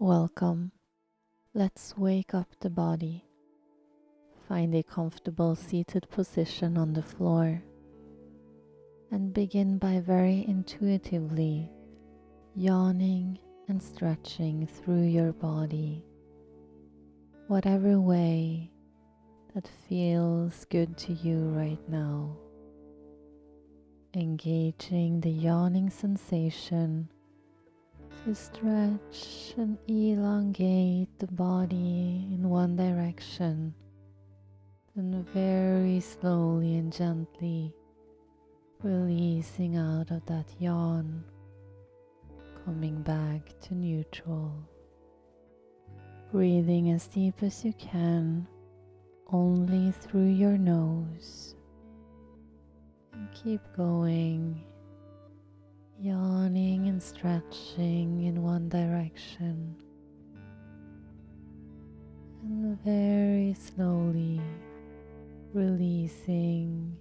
Welcome. Let's wake up the body. Find a comfortable seated position on the floor and begin by very intuitively yawning and stretching through your body, whatever way that feels good to you right now. Engaging the yawning sensation to stretch and elongate the body in one direction, then very slowly and gently releasing out of that yawn, coming back to neutral. Breathing as deep as you can, only through your nose. And keep going, yawning and stretching in one direction. And very slowly releasing,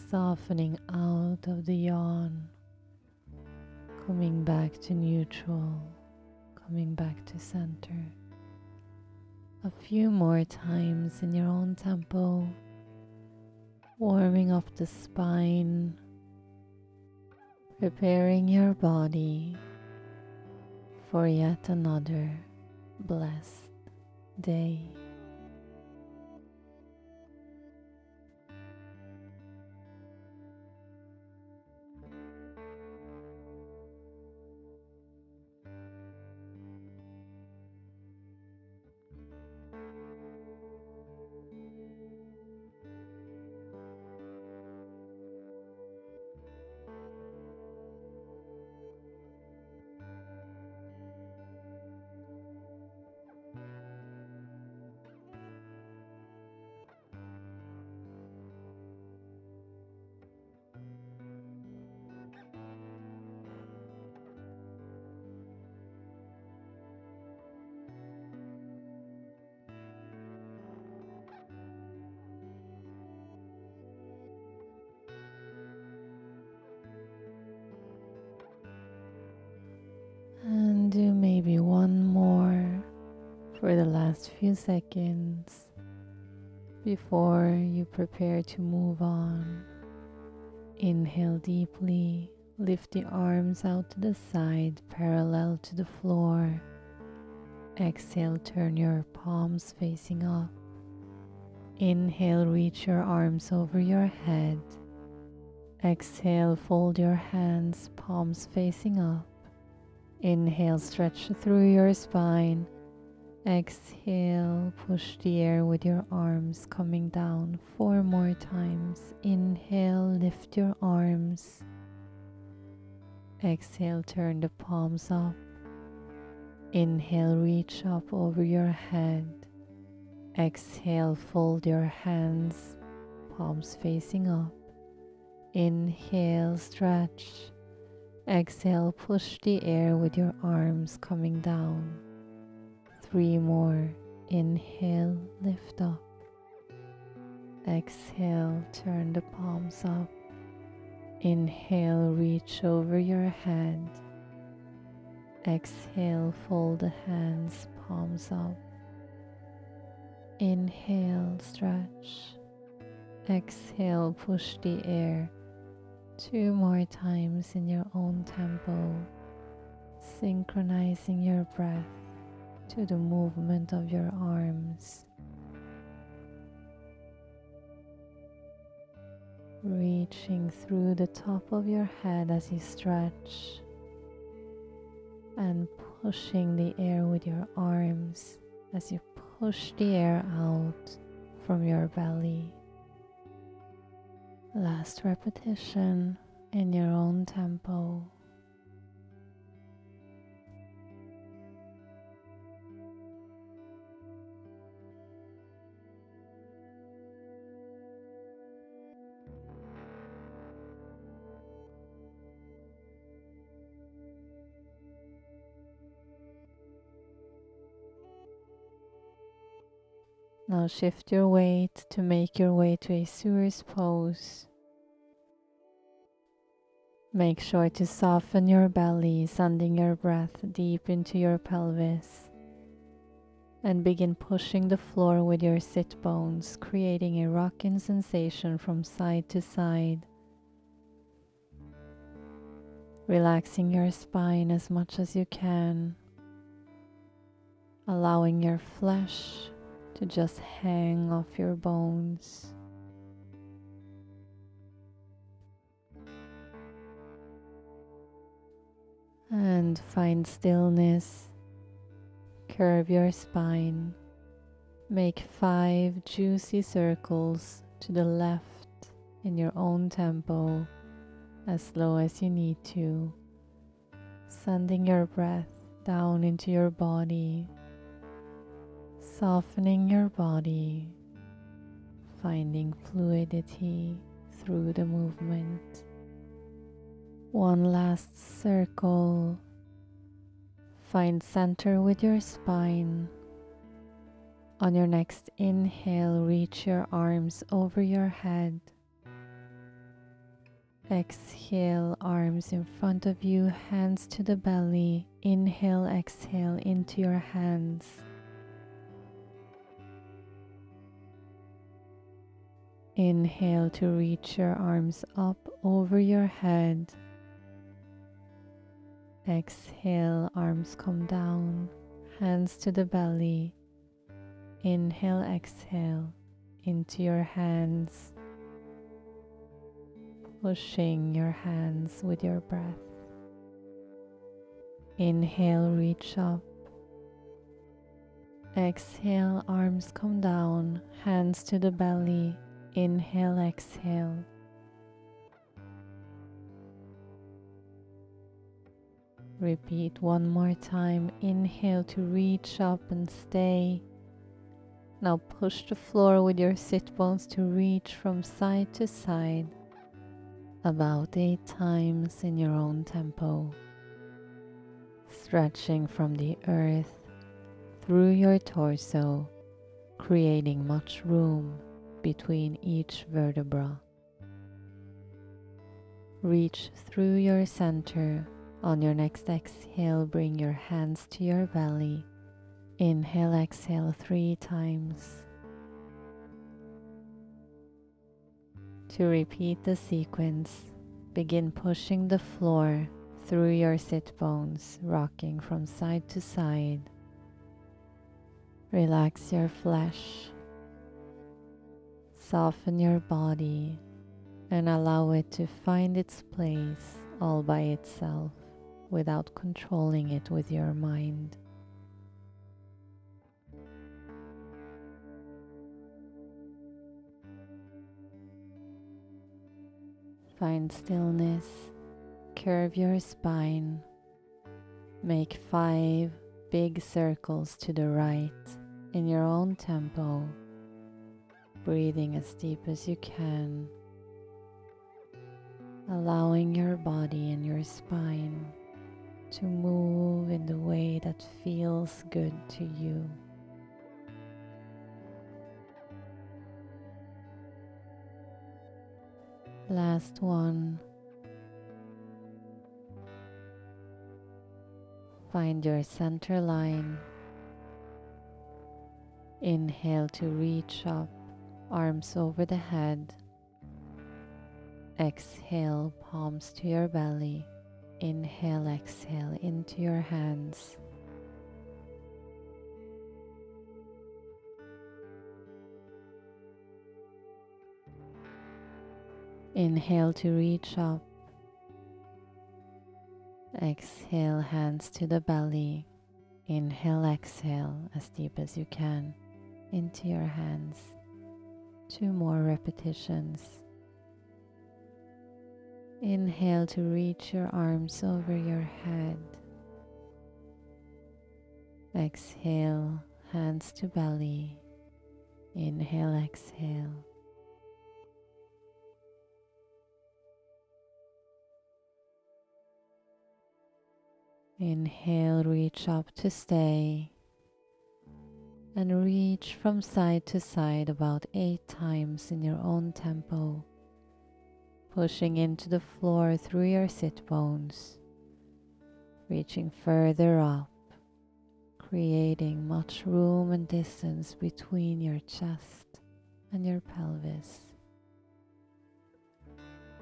softening out of the yawn, coming back to neutral, coming back to center. A few more times in your own tempo, warming up the spine, preparing your body for yet another blessed day. And do maybe one more for the last few seconds before you prepare to move on. Inhale deeply, lift the arms out to the side parallel to the floor. Exhale, turn your palms facing up. Inhale, reach your arms over your head. Exhale, fold your hands, palms facing up. Inhale, stretch through your spine. Exhale, push the air with your arms coming down 4 more times. Inhale, lift your arms. Exhale, turn the palms up. Inhale, reach up over your head. Exhale, fold your hands, palms facing up. Inhale, stretch. Exhale, push the air with your arms coming down. 3 more. Inhale, lift up. Exhale, turn the palms up. Inhale, reach over your head. Exhale, fold the hands, palms up. Inhale, stretch. Exhale, push the air. 2 more times in your own tempo, synchronizing your breath to the movement of your arms. Reaching through the top of your head as you stretch and pushing the air with your arms as you push the air out from your belly. Last repetition in your own tempo. Now shift your weight to make your way to a Surya's pose. Make sure to soften your belly, sending your breath deep into your pelvis. and begin pushing the floor with your sit bones, creating a rocking sensation from side to side. Relaxing your spine as much as you can, allowing your flesh to just hang off your bones. And find stillness. Curve your spine. Make 5 juicy circles to the left in your own tempo, as slow as you need to, sending your breath down into your body, softening your body, finding fluidity through the movement. One last circle. Find center with your spine. On your next inhale, reach your arms over your head. Exhale, arms in front of you, hands to the belly. Inhale, exhale into your hands. Inhale to reach your arms up over your head. Exhale, arms come down, hands to the belly. Inhale, exhale into your hands, pushing your hands with your breath. Inhale, reach up. Exhale, arms come down, hands to the belly. Inhale, exhale. Repeat one more time. Inhale to reach up and stay. Now push the floor with your sit bones to reach from side to side, about 8 times in your own tempo. Stretching from the earth through your torso, creating much room between each vertebra. Reach through your center. On your next exhale, bring your hands to your belly. Inhale, exhale 3 times. To repeat the sequence, begin pushing the floor through your sit bones, rocking from side to side. Relax your flesh. Soften your body and allow it to find its place all by itself without controlling it with your mind. Find stillness, curve your spine, make 5 big circles to the right in your own tempo, breathing as deep as you can, allowing your body and your spine to move in the way that feels good to you. Last one. Find your center line. Inhale to reach up, arms over the head. Exhale, palms to your belly. Inhale, exhale into your hands. Inhale to reach up. Exhale, hands to the belly. Inhale, exhale as deep as you can into your hands. 2 more repetitions. Inhale to reach your arms over your head. Exhale, hands to belly. Inhale, exhale. Inhale, reach up to stay, and reach from side to side about 8 times in your own tempo, pushing into the floor through your sit bones, reaching further up, creating much room and distance between your chest and your pelvis.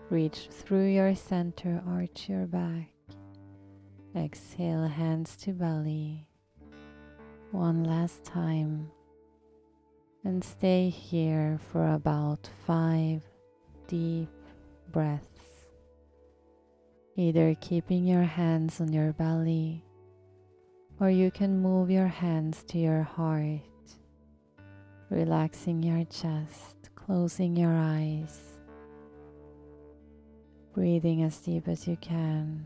Reach through your center, arch your back. Exhale, hands to belly. One last time. And stay here for about 5 deep breaths. Either keeping your hands on your belly, or you can move your hands to your heart, relaxing your chest, closing your eyes, breathing as deep as you can.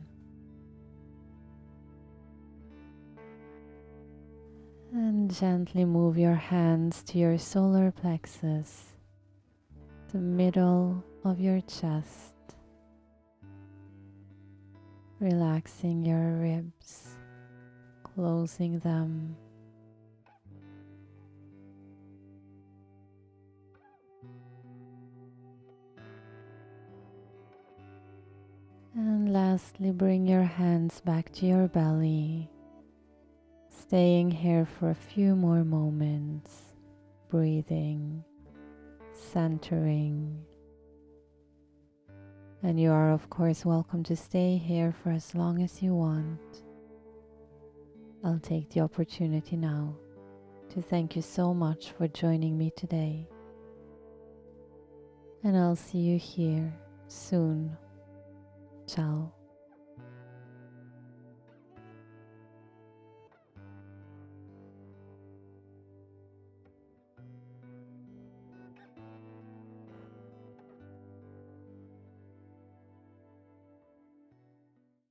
And gently move your hands to your solar plexus, the middle of your chest, relaxing your ribs, closing them. And lastly, bring your hands back to your belly, staying here for a few more moments, breathing, centering. And you are of course welcome to stay here for as long as you want. I'll take the opportunity now to thank you so much for joining me today. And I'll see you here soon. Ciao.